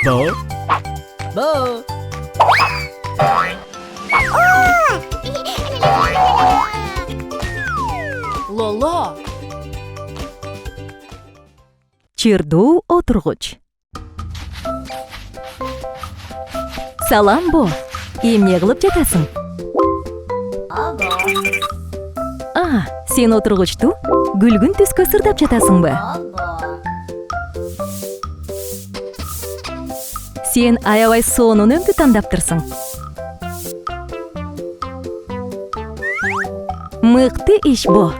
Bo. Bo. Lolo. Чирдуу отургуч. Салам, Бо. Эмне кылып жатасың? Сен отургучту күлгүн түскө сырдап жатасыңбы? Сен аябай сонун өңгү таңдаптырсың. Мыкты иш, Бо.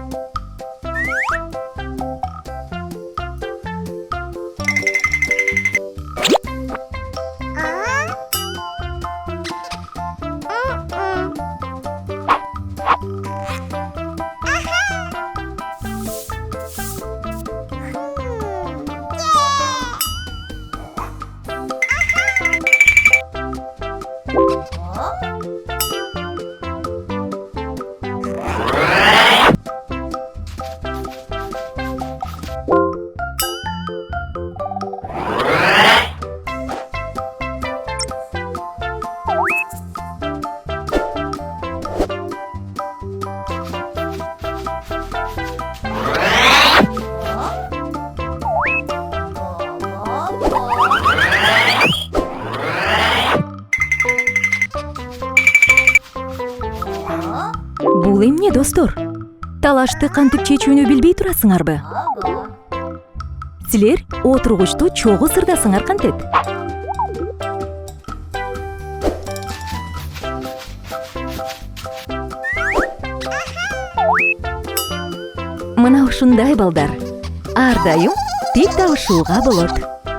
Бул эмне, достор? Талашты кантип чечүүнү билбей турасыңарбы? Силер отургучту чогуу сырдасыңар кантет? Мына ушундай балдар. Ар дайым тик табышууга болот.